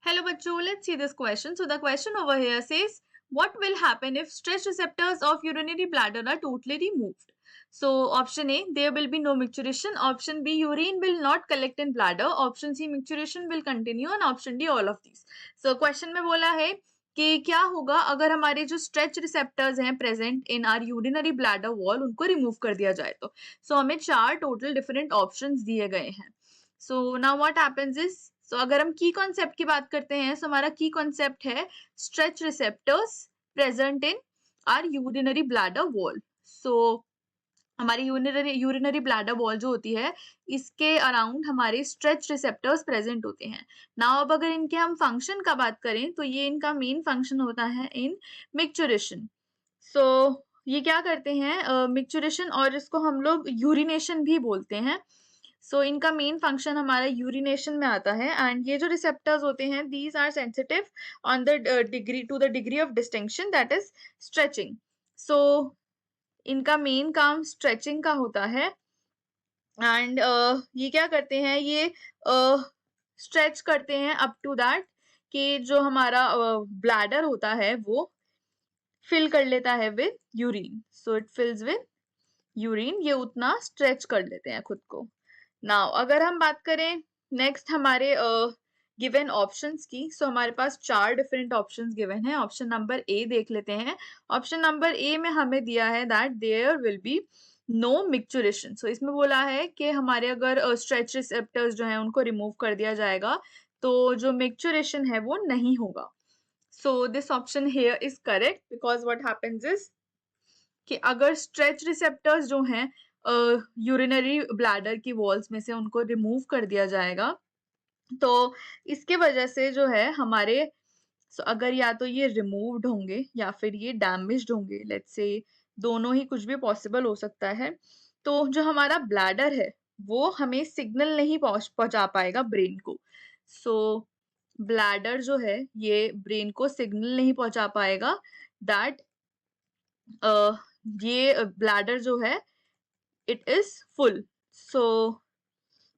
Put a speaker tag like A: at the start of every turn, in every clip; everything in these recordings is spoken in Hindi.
A: Hello bachcho, let's see this question. So the question over here says, what will happen if stretch receptors of urinary bladder are totally removed? So option A, there will be no micturition. Option B, urine will not collect in bladder. Option C, micturition will continue. And option D, all of these. So question में बोला है कि क्या होगा अगर हमारे जो स्ट्रेच रिसेप्टर्स हैं present in our urinary bladder wall उनको रिमूव कर दिया जाए तो हमें चार टोटल डिफरेंट ऑप्शंस दिए गए हैं. So now what happens is अगर हम की कॉन्सेप्ट की बात करते हैं हमारा की कॉन्सेप्ट है stretch receptors present in our urinary bladder wall. So हमारी यूरिनरी ब्लैडर वॉल जो होती है इसके अराउंड हमारे स्ट्रेच रिसेप्टर्स प्रेजेंट होते हैं. नाउ अब अगर इनके हम फंक्शन का बात करें तो ये इनका मेन फंक्शन होता है इन मिक्चुरेशन. सो ये क्या करते हैं मिक्चुरेशन और इसको हम लोग यूरिनेशन भी बोलते हैं. इनका मेन फंक्शन हमारा यूरिनेशन में आता है एंड ये जो रिसेप्टर्स होते हैं these are sensitive on the degree of distinction that is stretching. So इनका मेन काम स्ट्रेचिंग का होता है एंड ये क्या करते हैं ये स्ट्रेच करते हैं अप टू दैट कि जो हमारा ब्लैडर होता है वो फिल कर लेता है with urine. So it fills with urine. ये उतना स्ट्रेच कर लेते हैं खुद को. नाउ अगर हम बात करें नेक्स्ट हमारे गिवन ऑप्शंस की हमारे पास चार डिफरेंट ऑप्शंस गिवन है. ऑप्शन नंबर ए देख लेते हैं. ऑप्शन नंबर ए में हमें दिया है that there will be no micturition. इसमें बोला है कि हमारे अगर स्ट्रेच रिसेप्टर्स जो हैं उनको रिमूव कर दिया जाएगा तो जो मिक्चुरेशन है वो नहीं होगा. This option here is correct because what happens is कि अगर स्ट्रेच रिसेप्टर्स जो हैं यूरिनरी ब्लैडर की वॉल्स में से उनको रिमूव कर दिया जाएगा तो इसके वजह से जो है हमारे अगर या तो ये रिमूव्ड होंगे या फिर ये डैमेज्ड होंगे, लेट्स से दोनों ही कुछ भी पॉसिबल हो सकता है. तो जो हमारा ब्लैडर है वो हमें सिग्नल नहीं पहुंचा पाएगा ब्रेन को. ब्लैडर जो है ये ब्रेन को सिग्नल नहीं पहुंचा पाएगा दैट ये ब्लैडर जो है इट इज फुल.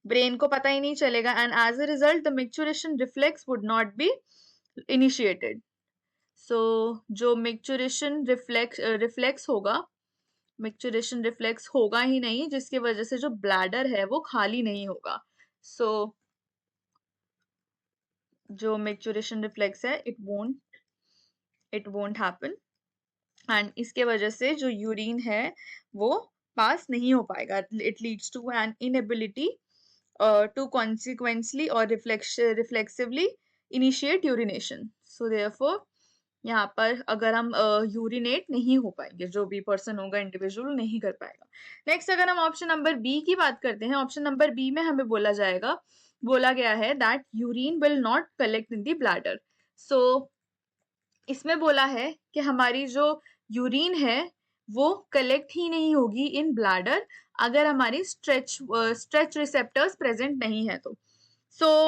A: ब्रेन को पता ही नहीं चलेगा and as a result the micturition reflex would not be initiated. जो मिक्चुरेशन रिफ्लेक्स होगा मिक्चुरेशन रिफ्लेक्स होगा ही नहीं जिसकी वजह से जो ब्लैडर है वो खाली नहीं होगा. जो मिक्चुरेशन रिफ्लेक्स है इट वोंट हैपन एंड इसके वजह से जो यूरिन है वो पास नहीं हो पाएगा. It leads to an inability to consequently और रिफ्लेक्सिवली इनिशिएट यूरिनेशन. देयरफॉर यहाँ पर अगर हम यूरिनेट नहीं हो पाएंगे, जो भी पर्सन होगा इंडिविजुअल नहीं कर पाएगा. नेक्स्ट अगर हम ऑप्शन नंबर बी की बात करते हैं, ऑप्शन नंबर बी में हमें बोला गया है that urine will not collect in the bladder. इसमें बोला है कि हमारी जो यूरिन है वो कलेक्ट ही नहीं होगी इन ब्लैडर अगर हमारी स्ट्रेच रिसेप्टर्स प्रेजेंट नहीं है तो.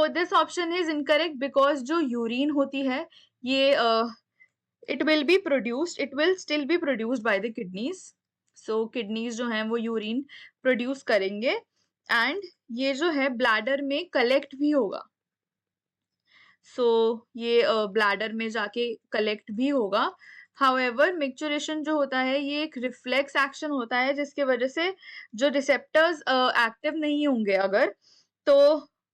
A: This option is incorrect because जो यूरिन होती है ये it will still be produced by the kidneys. Kidneys जो हैं वो यूरिन प्रोड्यूस करेंगे एंड ये जो है ब्लैडर में कलेक्ट भी होगा. ये ब्लैडर में जाके कलेक्ट भी होगा. हाउएवर मिक्चुरेशन जो होता है ये एक रिफ्लेक्स एक्शन होता है जिसके वजह से जो रिसेप्टर्स एक्टिव नहीं होंगे अगर तो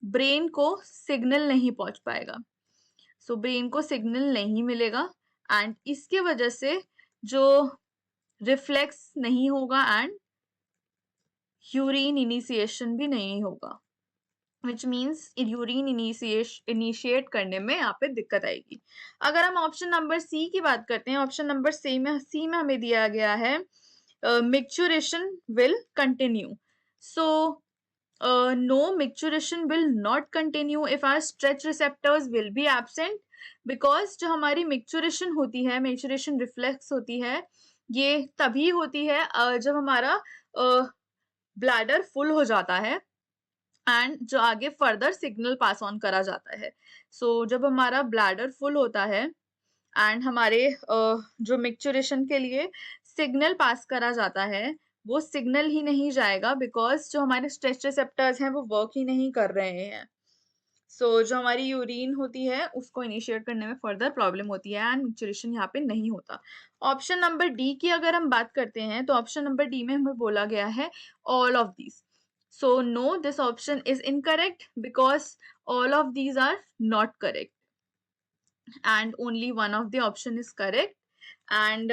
A: ब्रेन को सिग्नल नहीं पहुंच पाएगा. ब्रेन को सिग्नल नहीं मिलेगा एंड इसके वजह से जो रिफ्लेक्स नहीं होगा एंड यूरिन इनिशिएशन भी नहीं होगा, विच मीन्स यूरिन इनिशिएट करने में यहाँ पे दिक्कत आएगी. अगर हम ऑप्शन नंबर सी की बात करते हैं, ऑप्शन नंबर सी में हमें दिया गया है micturition will continue. no micturition will not continue if our stretch receptors will be absent because जो हमारी micturition होती है, micturition reflex होती है, ये तभी होती है जब हमारा ब्लैडर फुल हो जाता है एंड जो आगे फर्दर सिग्नल पास ऑन करा जाता है. जब हमारा ब्लैडर फुल होता है एंड हमारे जो मिक्चुरेशन के लिए सिग्नल पास करा जाता है वो सिग्नल ही नहीं जाएगा बिकॉज जो हमारे स्ट्रेच रिसेप्टर्स हैं वो वर्क ही नहीं कर रहे हैं. जो हमारी यूरिन होती है उसको इनिशिएट करने में फर्दर प्रॉब्लम होती है एंड मिक्सचरेशन यहाँ पे नहीं होता। ऑप्शन नंबर डी की अगर हम बात करते हैं तो ऑप्शन नंबर डी में हमें बोला गया है all of these. So no, this option is incorrect because all of these are not correct and only one of the option is correct and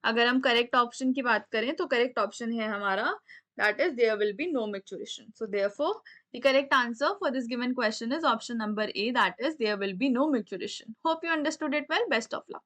A: अगर हम करेक्ट ऑप्शन की बात करें तो करेक्ट ऑप्शन है हमारा that is there will be no micturition. So therefore the correct answer for this given question is option number A, that is there will be no micturition. Hope you understood it well. Best of luck.